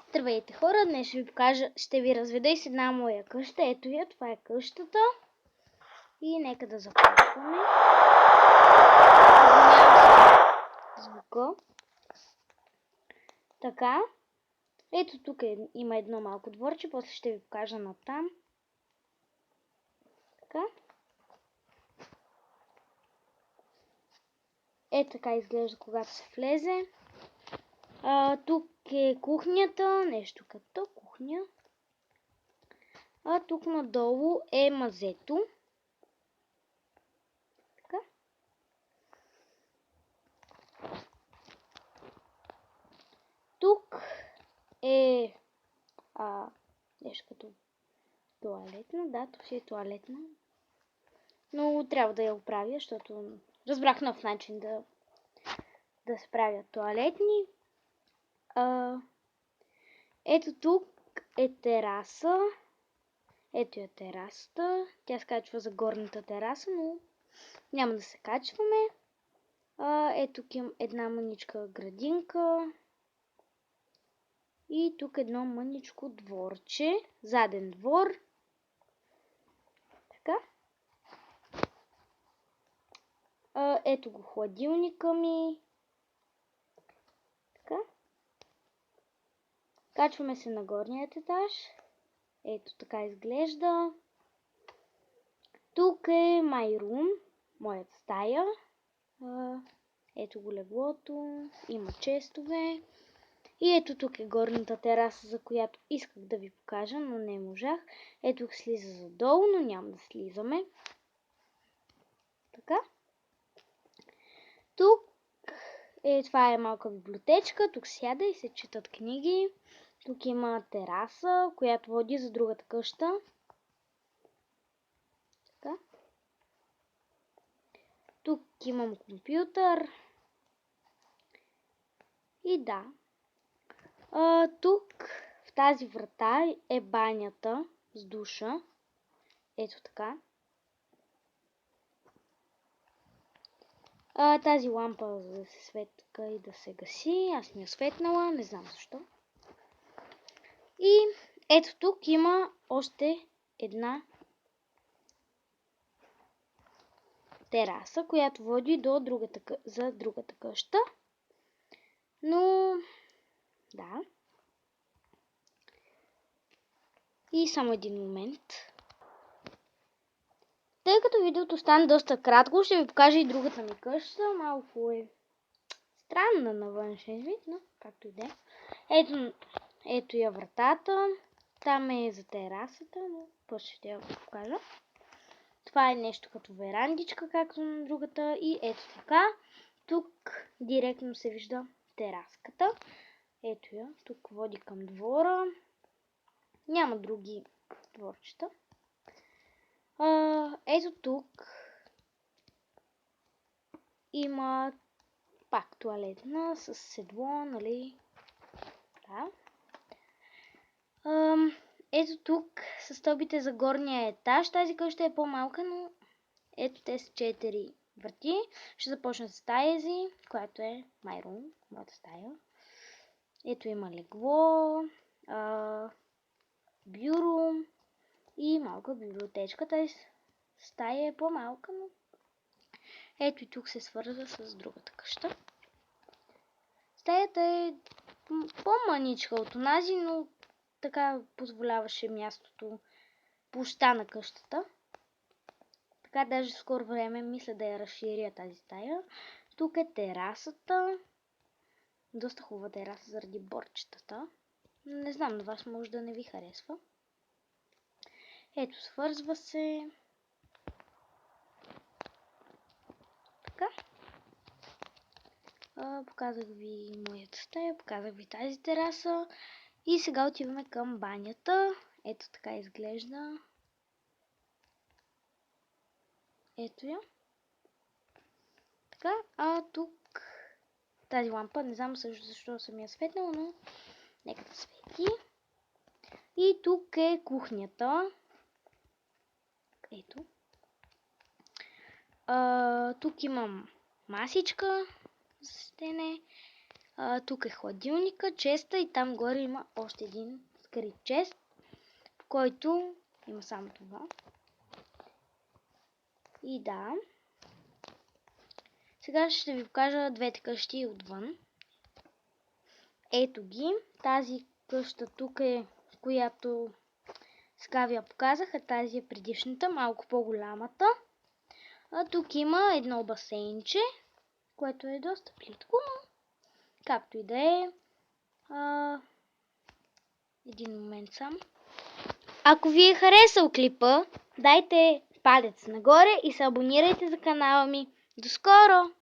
Здравейте хора, днес ще ви покажа, ще ви разведа и с една моя къща. Ето я, това е къщата. И нека да започваме. Извинявам се звука. Така. Ето тук има едно малко дворче, после ще ви покажа натам. Така. Така изглежда, когато се влезе. Тук е кухнята, нещо като кухня. А тук надолу е мазето. Така. Тук е нещо като туалетна. Да, тук си е туалетна. Но трябва да я оправя, защото разбрах нов начин да се правят туалетни. Ето тук е тераса. Ето е терасата. Тя се качва за горната тераса, но няма да се качваме. Ето тук има една мъничка градинка. И тук едно мъничко дворче. Заден двор. Така. Ето го хладилника ми. Така. Качваме се на горният етаж. Ето така изглежда. Тук е my room, моята стая. Ето го леглото. Има честове. И ето тук е горната тераса, за която исках да ви покажа, но не можах. Ето слиза задолу, но няма да слизаме. Така. Тук това е малка библиотечка. Тук сяда и се четат книги. Тук има тераса, която води за другата къща. Така. Тук имам компютър. И да. Тук в тази врата е банята с душа. Ето така. Тази лампа за да се светка и да се гаси. Аз ми я светнала, не знам защо. И ето тук има още една тераса, която води до другата къща. Но да. И само един момент. Тъй като видеото стане доста кратко, ще ви покажа и другата ми къща. Малко е странна на външен вид, но както и да е. Ето я вратата. Там е за терасата, но после ще я покажа. Това е нещо като верандичка, както на другата. И ето така. Тук директно се вижда тераската. Ето я. Тук води към двора. Няма други дворчета. Ето тук има пак туалетна с седло, нали? Да. Ето тук са стълбите за горния етаж. Тази къща е по-малка, но ето те са 4 врати. Ще започна с тази, която е my room, моята стая. Ето има легло, бюро и малка библиотечка. Тази стая е по-малка, но ето и тук се свързва с другата къща. Стаята е по-маничка от онази, но така позволяваше мястото, площта на къщата. Така даже в скоро време мисля да я разширя тази стая. Тук е терасата. Доста хубава тераса заради борчетата. Не знам, на вас може да не ви харесва. Ето, свързва се. Така. Показах ви моята стая, показах ви тази тераса. И сега отиваме към банята. Ето така изглежда. Ето я. Така, тук тази лампа, не знам също защо съм я светнала, но нека да свети. И тук е кухнята. Ето. Тук имам масичка за седене. Тук е хладилника, честа и там горе има още един скрит чест, в който има само това. И да. Сега ще ви покажа двете къщи отвън. Ето ги. Тази къща тук е, която сега ви я показах, а тази е предишната, малко по-голямата. Тук има едно басейнче, което е доста плитко, но както и да е. Един момент сам. Ако ви е харесал клипа, дайте палец нагоре и се абонирайте за канала ми. До скоро!